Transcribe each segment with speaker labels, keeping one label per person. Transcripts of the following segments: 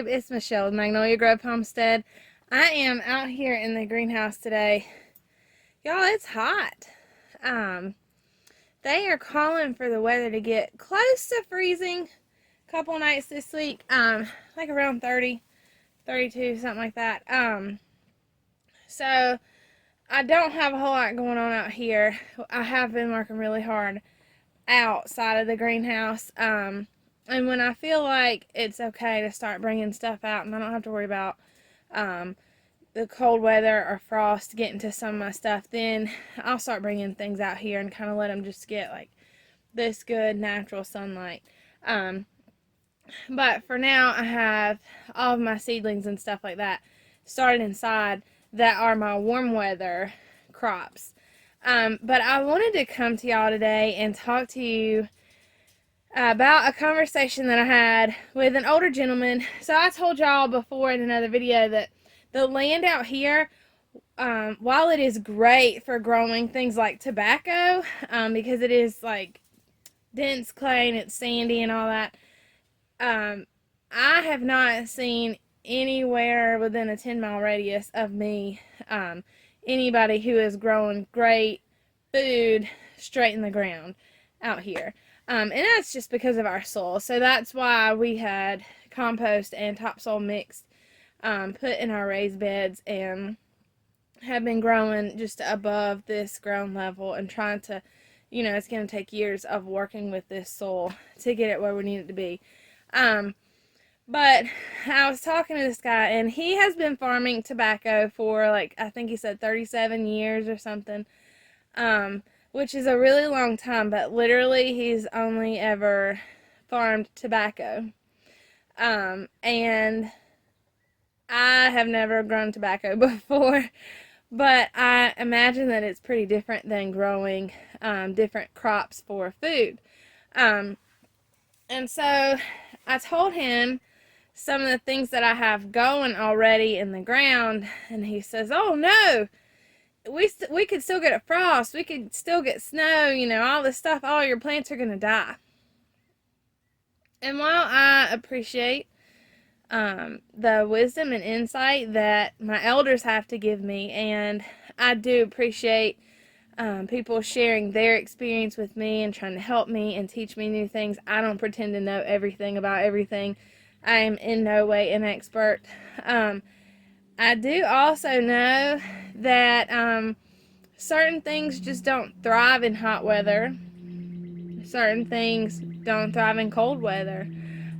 Speaker 1: YouTube, it's Michelle with Magnolia Grove Homestead. I am out here in the greenhouse today. Y'all, it's hot. Um, they are calling for the weather to get close to freezing a couple nights this week. Like around 30, 32, something like that. So I don't have a whole lot going on out here. I have been working really hard outside of the greenhouse. And when I feel like it's okay to start bringing stuff out and I don't have to worry about the cold weather or frost getting to some of my stuff, then I'll start bringing things out here and kind of let them just get like this good natural sunlight. But for now, I have all of my seedlings and stuff like that started inside that are my warm weather crops. But I wanted to come to y'all today and talk to you about a conversation that I had with an older gentleman. So I told y'all before in another video that the land out here, while it is great for growing things like tobacco, because it is like dense clay and it's sandy and all that, I have not seen anywhere within a 10-mile radius of me anybody who is growing great food straight in the ground out here. And that's just because of our soil. So that's why we had compost and topsoil mixed, put in our raised beds, and have been growing just above this ground level and trying to, it's going to take years of working with this soil to get it where we need it to be. But I was talking to this guy, and he has been farming tobacco for, like, I think he said 37 years or something, which is a really long time, but literally he's only ever farmed tobacco. And I have never grown tobacco before, but I imagine that it's pretty different than growing different crops for food. And so I told him some of the things that I have going already in the ground, and he says, "Oh no, we could still get a frost, we could still get snow, all this stuff, all your plants are gonna die." And while I appreciate the wisdom and insight that my elders have to give me, and I do appreciate people sharing their experience with me and trying to help me and teach me new things. I don't pretend to know everything about everything. I am in no way an expert. I do also know that certain things just don't thrive in hot weather. Certain things don't thrive in cold weather.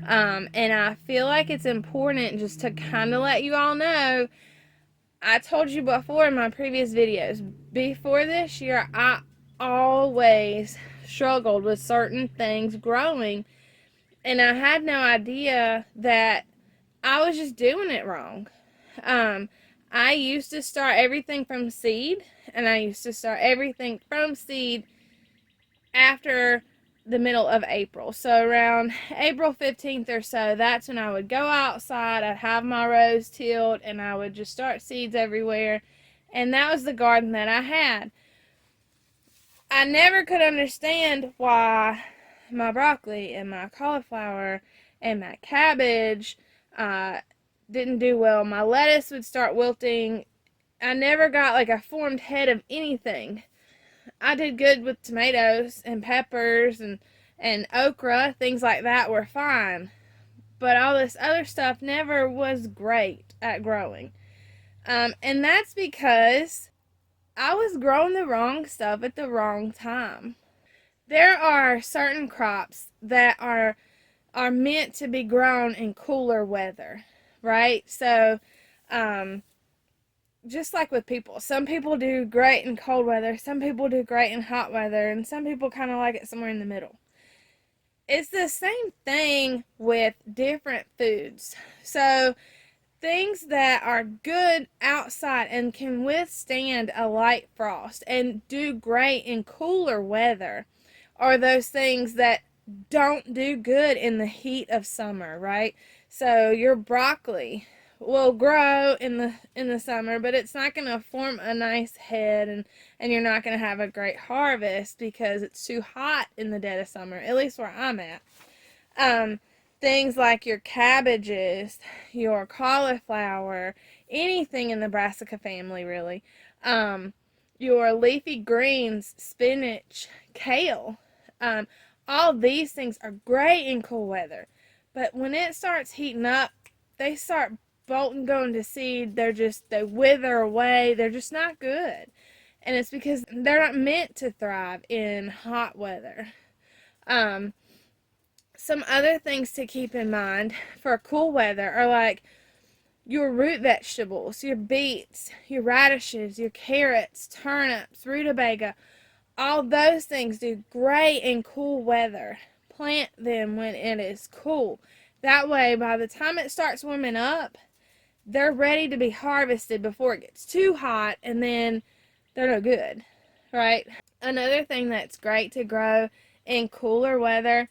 Speaker 1: And I feel like it's important just to kind of let you all know. I told you before in my previous videos, before this year, I always struggled with certain things growing, and I had no idea that I was just doing it wrong. I used to start everything from seed, and I used to start everything from seed after the middle of April. So around April 15th or so, that's when I would go outside, I'd have my rows tilled, and I would just start seeds everywhere. And that was the garden that I had. I never could understand why my broccoli and my cauliflower and my cabbage didn't do well. My lettuce would start wilting. I never got like a formed head of anything. I did good with tomatoes and peppers and okra. Things like that were fine. But all this other stuff never was great at growing. And that's because I was growing the wrong stuff at the wrong time. There are certain crops that are meant to be grown in cooler weather, right? So, just like with people, some people do great in cold weather, some people do great in hot weather, and some people kind of like it somewhere in the middle. It's the same thing with different foods. So, things that are good outside and can withstand a light frost and do great in cooler weather are those things that don't do good in the heat of summer, right? So your broccoli will grow in the summer, but it's not going to form a nice head, and you're not going to have a great harvest because it's too hot in the dead of summer, at least where I'm at. things like your cabbages, your cauliflower, anything in the brassica family really, your leafy greens, spinach, kale, all these things are great in cool weather. But when it starts heating up, they start bolting, going to seed. They wither away. They're just not good. And it's because they're not meant to thrive in hot weather. Some other things to keep in mind for cool weather are like your root vegetables, your beets, your radishes, your carrots, turnips, rutabaga. All those things do great in cool weather. Plant them when it is cool. That way, by the time it starts warming up, they're ready to be harvested before it gets too hot, and then they're no good, right? Another thing that's great to grow in cooler weather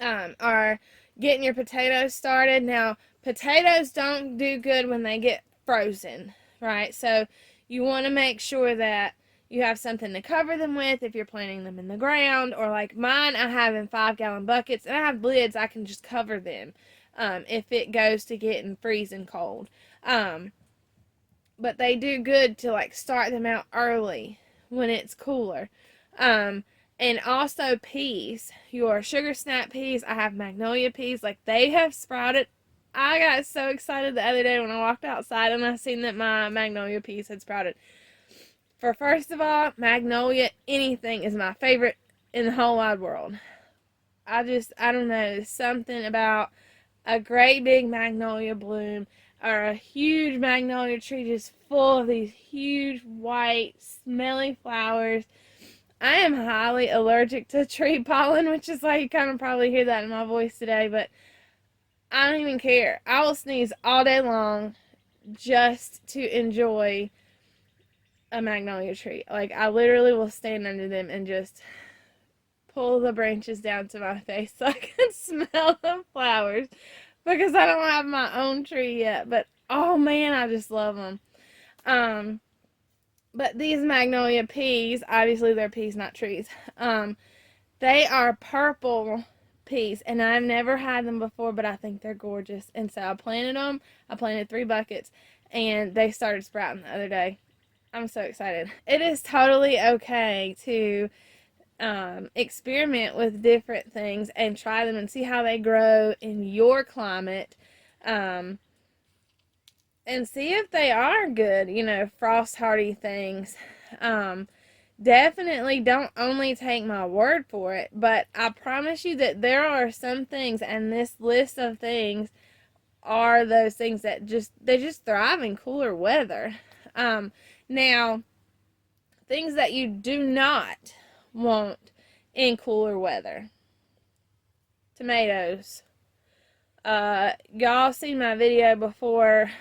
Speaker 1: are getting your potatoes started. Now, potatoes don't do good when they get frozen, right? So you want to make sure that you have something to cover them with if you're planting them in the ground, or like mine, I have in 5-gallon buckets, and I have lids I can just cover them if it goes to getting freezing cold. But they do good to like start them out early when it's cooler. And also peas, your sugar snap peas. I have magnolia peas, like they have sprouted. I got so excited the other day when I walked outside and I seen that my magnolia peas had sprouted. For first of all, magnolia, anything is my favorite in the whole wide world. I don't know, something about a great big magnolia bloom or a huge magnolia tree just full of these huge white smelly flowers. I am highly allergic to tree pollen, which is why you kind of probably hear that in my voice today, but I don't even care. I will sneeze all day long just to enjoy a magnolia tree. Like, I literally will stand under them and just pull the branches down to my face so I can smell the flowers, because I don't have my own tree yet. But oh man, I just love them. But these magnolia peas, obviously they're peas, not trees. They are purple peas, and I've never had them before, but I think they're gorgeous. And so I planted them. I planted 3 buckets, and they started sprouting the other day. I'm so excited. It is totally okay to experiment with different things and try them and see how they grow in your climate, and see if they are good, frost hardy things. Definitely don't only take my word for it, but I promise you that there are some things, and this list of things are those things that they just thrive in cooler weather. Now, things that you do not want in cooler weather. Tomatoes. Y'all seen my video before.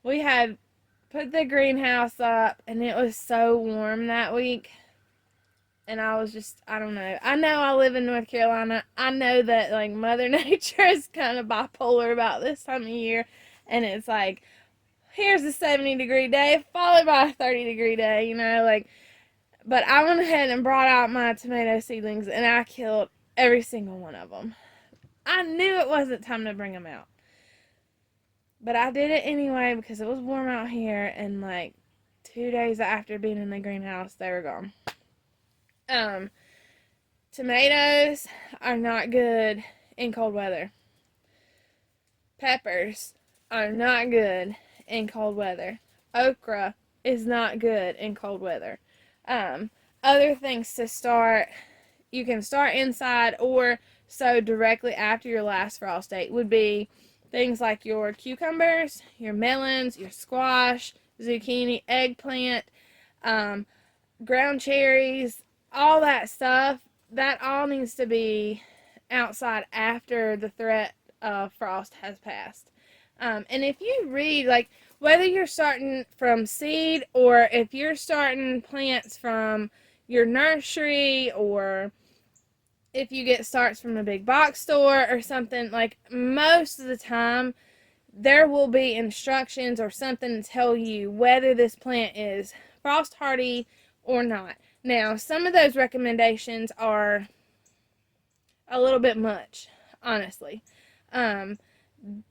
Speaker 1: We had put the greenhouse up, and it was so warm that week. And I was just, I don't know. I know I live in North Carolina. I know that, like, Mother Nature is kind of bipolar about this time of year. And it's like, here's a 70-degree day, followed by a 30-degree day, like. But I went ahead and brought out my tomato seedlings, and I killed every single one of them. I knew it wasn't time to bring them out. But I did it anyway because it was warm out here, and like 2 days after being in the greenhouse, they were gone. Tomatoes are not good in cold weather. Peppers are not good in cold weather. Okra is not good in cold weather. Other things to start, you can start inside or sow directly after your last frost date, would be things like your cucumbers, your melons, your squash, zucchini, eggplant, ground cherries, all that stuff. That all needs to be outside after the threat of frost has passed. And if you read, like, whether you're starting from seed or if you're starting plants from your nursery, or if you get starts from a big box store or something, like, most of the time there will be instructions or something to tell you whether this plant is frost hardy or not. Now, some of those recommendations are a little bit much. honestly. Um,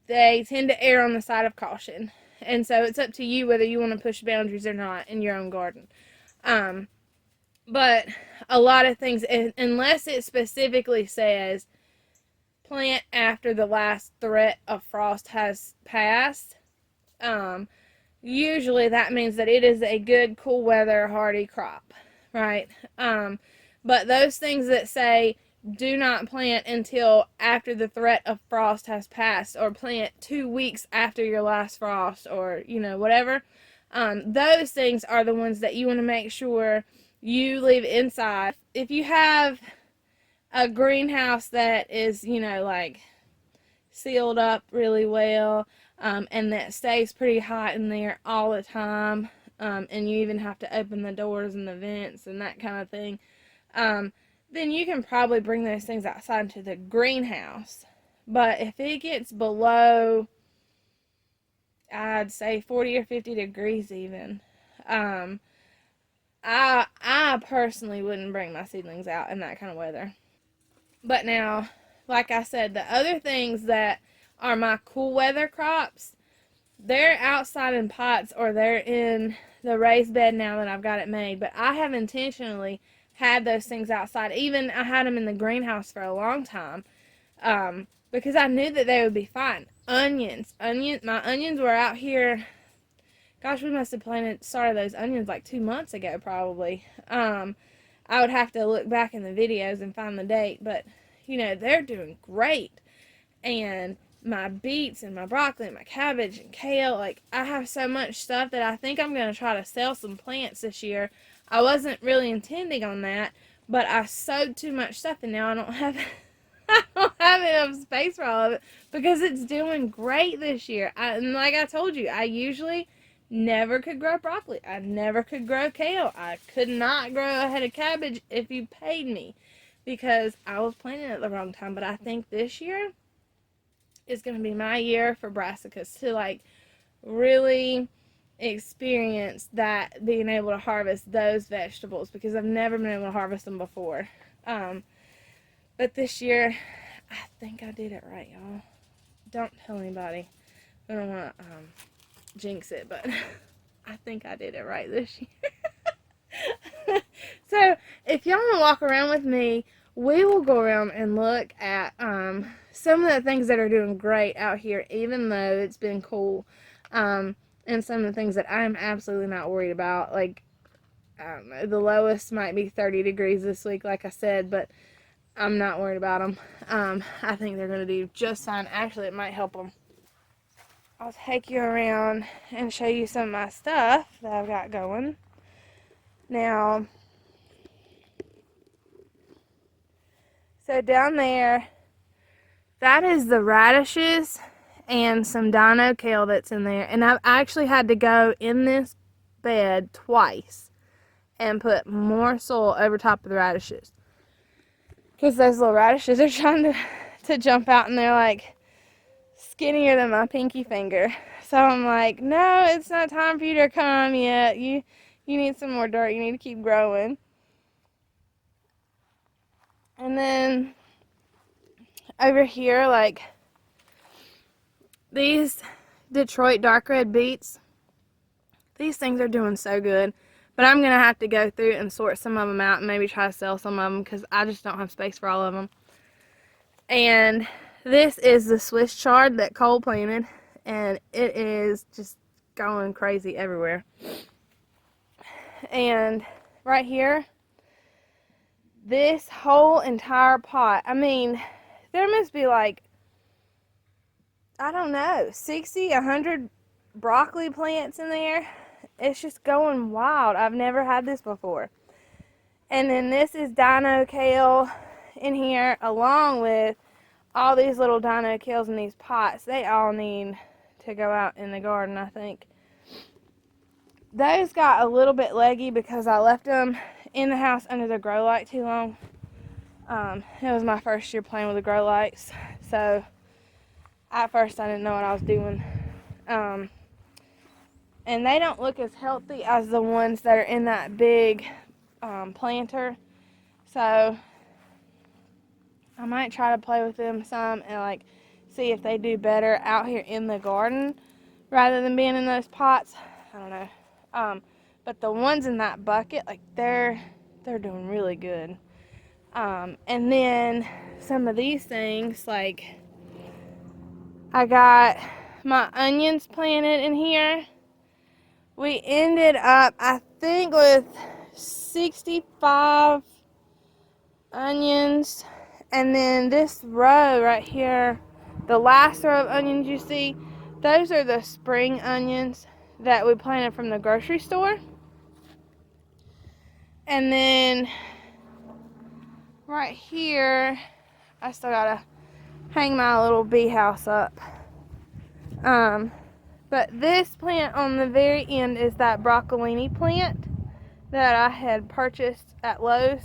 Speaker 1: they tend to err on the side of caution. And so it's up to you whether you want to push boundaries or not in your own garden. But a lot of things, unless it specifically says plant after the last threat of frost has passed, usually that means that it is a good cool weather hardy crop, right? But those things that say do not plant until after the threat of frost has passed, or plant 2 weeks after your last frost, or whatever, those things are the ones that you want to make sure you leave inside. If you have a greenhouse that is like sealed up really well, and that stays pretty hot in there all the time, and you even have to open the doors and the vents and that kind of thing, then you can probably bring those things outside into the greenhouse. But if it gets below, I'd say 40 or 50 degrees even, I personally wouldn't bring my seedlings out in that kind of weather. But now, like I said, the other things that are my cool weather crops, they're outside in pots, or they're in the raised bed now that I've got it made. But I have intentionally had those things outside. Even I had them in the greenhouse for a long time, because I knew that they would be fine. My onions were out here. Gosh, we must have started those onions like 2 months ago, probably. I would have to look back in the videos and find the date, but they're doing great. And my beets and my broccoli and my cabbage and kale, like, I have so much stuff that I think I'm going to try to sell some plants this year. I wasn't really intending on that, but I sowed too much stuff, and now I don't have I don't have enough space for all of it, because it's doing great this year. And like I told you, I usually never could grow broccoli. I never could grow kale. I could not grow a head of cabbage if you paid me, because I was planting at the wrong time. But I think this year is going to be my year for brassicas, to like really experience that, being able to harvest those vegetables, because I've never been able to harvest them before. But this year, I think I did it right, y'all. Don't tell anybody. I don't want to jinx it, but I think I did it right this year. So if y'all want to walk around with me, we will go around and look at some of the things that are doing great out here, even though it's been cool, and some of the things that I'm absolutely not worried about. Like, I don't know, the lowest might be 30 degrees this week, like I said, but I'm not worried about them. I think they're going to do just fine. Actually, it might help them. I'll take you around and show you some of my stuff that I've got going. Now, so down there, that is the radishes and some dino kale that's in there. And I've actually had to go in this bed twice and put more soil over top of the radishes, because those little radishes are trying to jump out, and they're like skinnier than my pinky finger. So I'm like, no, it's not time for you to come yet. You need some more dirt. You need to keep growing. And then over here, like, these Detroit dark red beets, these things are doing so good. But I'm going to have to go through and sort some of them out and maybe try to sell some of them, because I just don't have space for all of them. And this is the Swiss chard that Cole planted, and it is just going crazy everywhere. And right here, this whole entire pot, I mean, there must be like, I don't know, 60, 100 broccoli plants in there. It's just going wild. I've never had this before. And then this is dino kale in here, along with all these little dino kales in these pots. They all need to go out in the garden, I think. Those got a little bit leggy because I left them in the house under the grow light too long. It was my first year playing with the grow lights, so at first I didn't know what I was doing. And they don't look as healthy as the ones that are in that big planter. So I might try to play with them some and like see if they do better out here in the garden rather than being in those pots. I don't know. But the ones in that bucket, like they're doing really good. And then some of these things, like I got my onions planted in here. We ended up, I think, with 65 onions. And then this row right here, the last row of onions you see, those are the spring onions that we planted from the grocery store. And then right here, I still gotta hang my little bee house up. But this plant on the very end is that broccolini plant that I had purchased at Lowe's.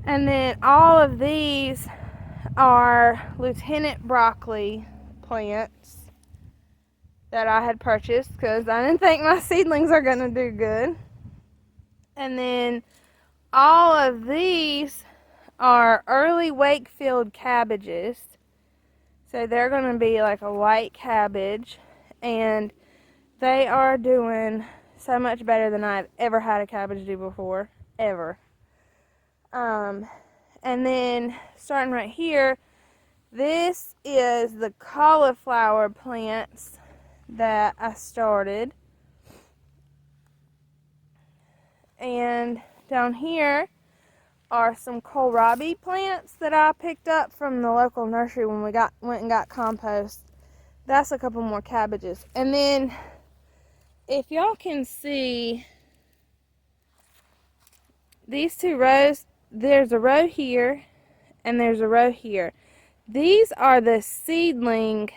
Speaker 1: And then all of these are Lieutenant broccoli plants that I had purchased because I didn't think my seedlings are gonna do good. And then all of these are early Wakefield cabbages. So they're gonna be like a white cabbage, and they are doing so much better than I've ever had a cabbage do before, ever. And then starting right here, this is the cauliflower plants that I started. And down here are some kohlrabi plants that I picked up from the local nursery when we went and got compost. That's a couple more cabbages. And then if y'all can see these two rows, there's a row here and there's a row here. These are the seedling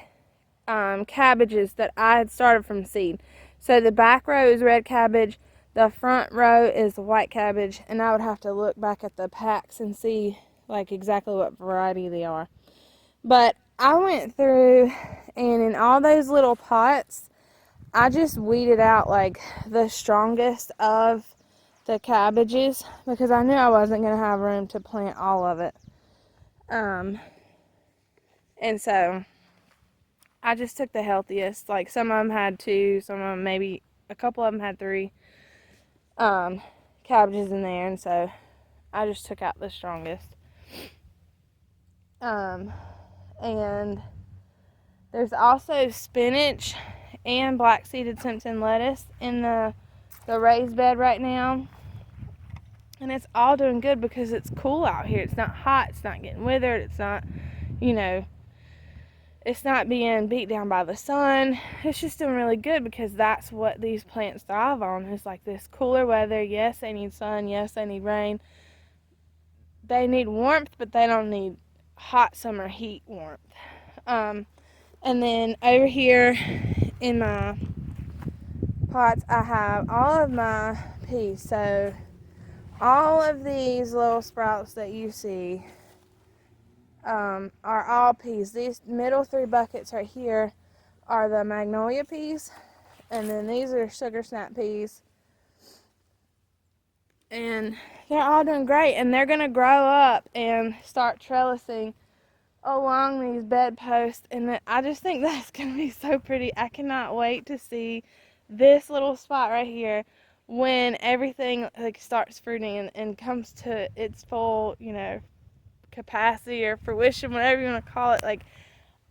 Speaker 1: cabbages that I had started from seed. So the back row is red cabbage, the front row is white cabbage, and I would have to look back at the packs and see like exactly what variety they are. But I went through, and in all those little pots, I just weeded out like the strongest of the cabbages because I knew I wasn't going to have room to plant all of it. And so I just took the healthiest. Like some of them had 2, some of them maybe a couple of them had 3 cabbages in there, and so I just took out the strongest. And there's also spinach and black seeded Simpson lettuce in the raised bed right now. And it's all doing good because it's cool out here. It's not hot, it's not getting withered, it's not, it's not being beat down by the sun. It's just doing really good because that's what these plants thrive on. It's like this cooler weather. Yes, they need sun. Yes, they need rain. They need warmth, but they don't need hot summer heat warmth. And then over here in my pots, I have all of my peas. So all of these little sprouts that you see are all peas. These middle 3 buckets right here are the magnolia peas, and then these are sugar snap peas, and they're all doing great, and they're gonna grow up and start trellising along these bedposts, and I just think that's gonna be so pretty. I cannot wait to see this little spot right here when everything like starts fruiting and comes to its full, capacity or fruition, whatever you want to call it. Like,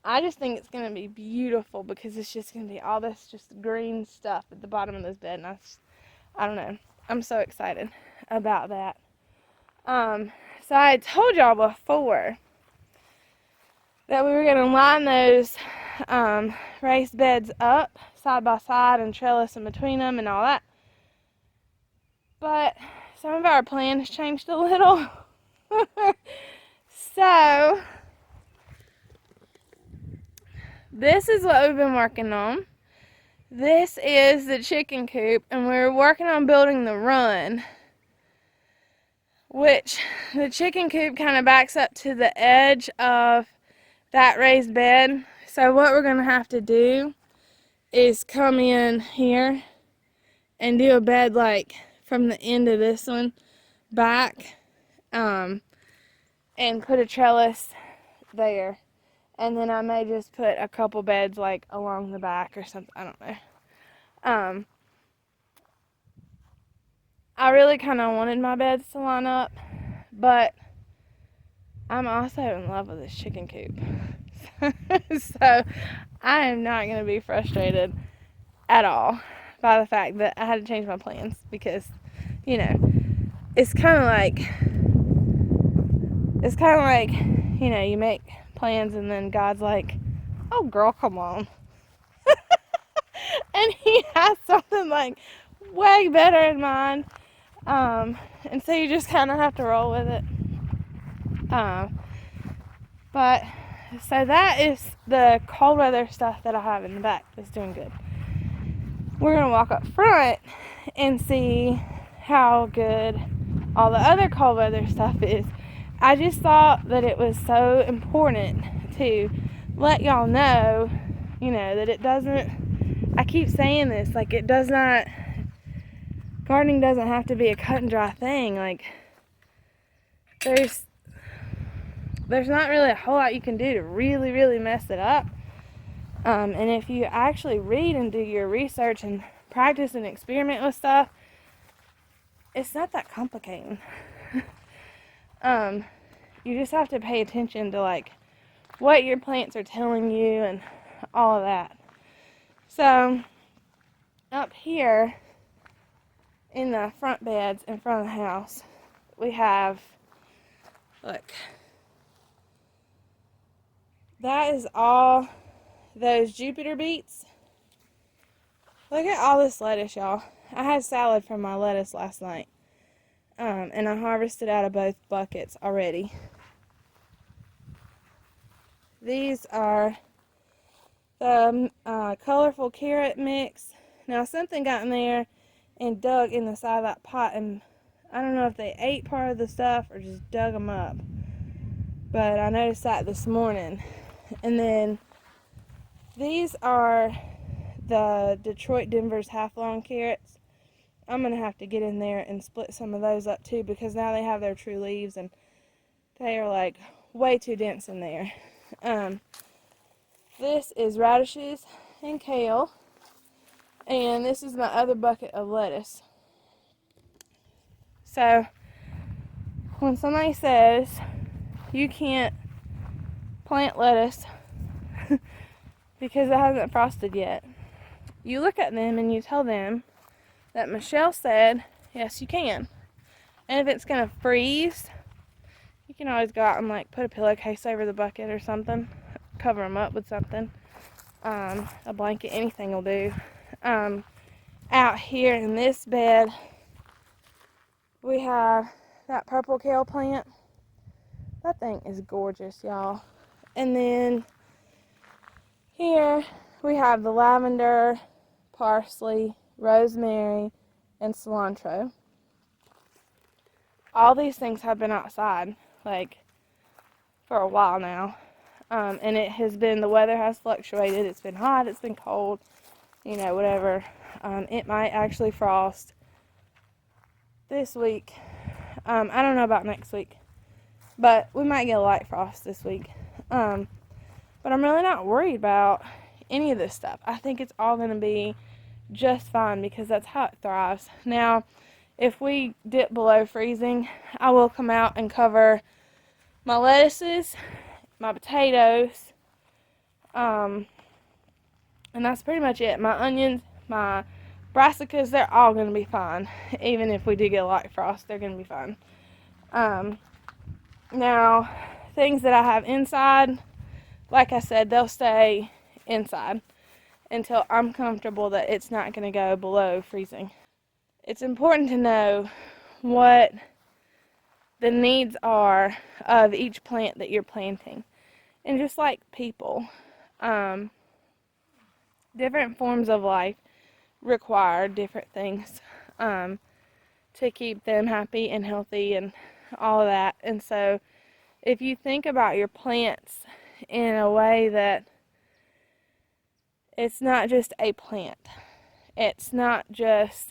Speaker 1: I just think it's going to be beautiful because it's just going to be all this just green stuff at the bottom of this bed, and I don't know. I'm so excited about that. So I told y'all before that we were going to line those raised beds up side by side and trellis in between them and all that. But some of our plans changed a little. So this is what we've been working on. This is the chicken coop, and we're working on building the run, which the chicken coop kind of backs up to the edge of that raised bed. So what we're going to have to do is come in here and do a bed like from the end of this one back. and put a trellis there. And then I may just put a couple beds like along the back or something. I don't know. I really kind of wanted my beds to line up, but I'm also in love with this chicken coop. So I am not going to be frustrated at all by the fact that I had to change my plans because, you know, it's kind of like, you know, you make plans and then God's like, oh girl, come on. And he has something like way better in mind. And so you just kind of have to roll with it. But so that is the cold weather stuff that I have in the back that's doing good. We're going to walk up front and see how good all the other cold weather stuff is. I just thought that it was so important to let y'all know, you know, that it doesn't, I keep saying this, like it does not, gardening doesn't have to be a cut and dry thing. Like there's not really a whole lot you can do to really, really mess it up. And if you actually read and do your research and practice and experiment with stuff, it's not that complicated. You just have to pay attention to like what your plants are telling you and all of that. So up here in the front beds in front of the house, we have, look, that is all those Jupiter beets. Look at all this lettuce, y'all. I had salad from my lettuce last night. And I harvested out of both buckets already. These are the colorful carrot mix. Now something got in there and dug in the side of that pot, and I don't know if they ate part of the stuff or just dug them up. But I noticed that this morning. And then these are the Detroit Denver's half-long carrots. I'm going to have to get in there and split some of those up too, because now they have their true leaves and they are like way too dense in there. This is radishes and kale, and this is my other bucket of lettuce. So when somebody says you can't plant lettuce because it hasn't frosted yet, you look at them and you tell them that Michelle said, yes, you can. And if it's going to freeze, you can always go out and like put a pillowcase over the bucket or something. Cover them up with something. A blanket, anything will do. Out here in this bed, we have that purple kale plant. That thing is gorgeous, y'all. And then here we have the lavender, parsley, rosemary, and cilantro. All these things have been outside, like, for a while now. And it has been, the weather has fluctuated. It's been hot, it's been cold, you know, whatever. It might actually frost this week. I don't know about next week, but we might get a light frost this week. But I'm really not worried about any of this stuff. I think it's all going to be just fine because that's how it thrives. Now, if we dip below freezing, I will come out and cover my lettuces, my potatoes, and that's pretty much it. My onions, my brassicas, they're all going to be fine. Even if we do get a light frost, they're going to be fine. Now, things that I have inside, like I said, they'll stay inside until I'm comfortable that it's not going to go below freezing. It's important to know what the needs are of each plant that you're planting. And just like people, different forms of life require different things to keep them happy and healthy and all of that. And so if you think about your plants in a way that it's not just a plant, it's not just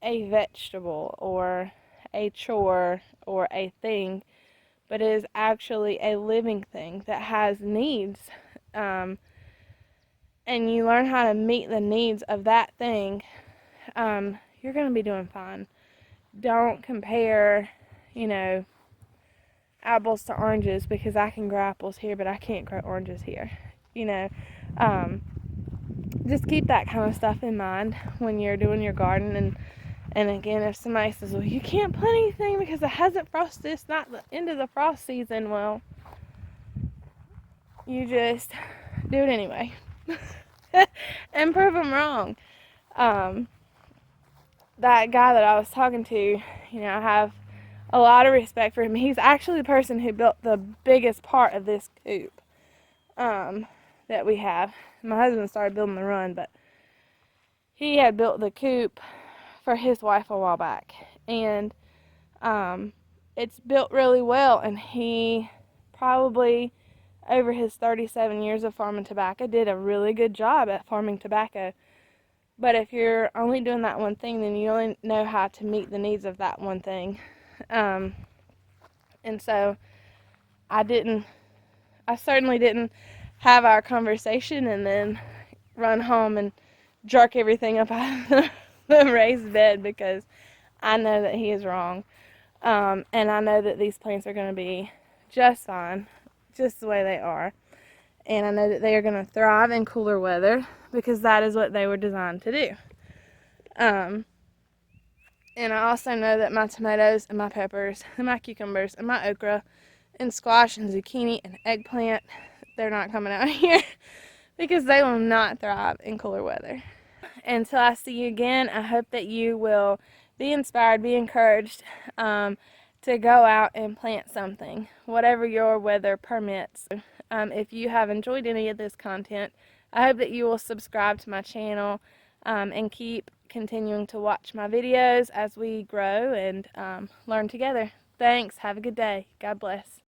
Speaker 1: a vegetable or a chore or a thing, but it is actually a living thing that has needs. Um, and you learn how to meet the needs of that thing, you're going to be doing fine. Don't compare, you know, apples to oranges, because I can grow apples here, but I can't grow oranges here. You know, just keep that kind of stuff in mind when you're doing your garden. And again, if somebody says, well, you can't plant anything because it hasn't frosted, it's not the end of the frost season, well, you just do it anyway and prove them wrong. That guy that I was talking to, you know, I have a lot of respect for him. He's actually the person who built the biggest part of this coop that we have. My husband started building the run, but he had built the coop for his wife a while back, and it's built really well. And he probably, over his 37 years of farming tobacco, did a really good job at farming tobacco. But if you're only doing that one thing, then you only know how to meet the needs of that one thing. And so I certainly didn't have our conversation and then run home and jerk everything up out of the raised bed, because I know that he is wrong. And I know that these plants are going to be just fine, just the way they are. And I know that they are going to thrive in cooler weather, because that is what they were designed to do. And I also know that my tomatoes and my peppers and my cucumbers and my okra and squash and zucchini and eggplant, they're not coming out here because they will not thrive in cooler weather. Until I see you again, I hope that you will be inspired, be encouraged to go out and plant something, whatever your weather permits. If you have enjoyed any of this content, I hope that you will subscribe to my channel and keep continuing to watch my videos as we grow and learn together. Thanks. Have a good day. God bless.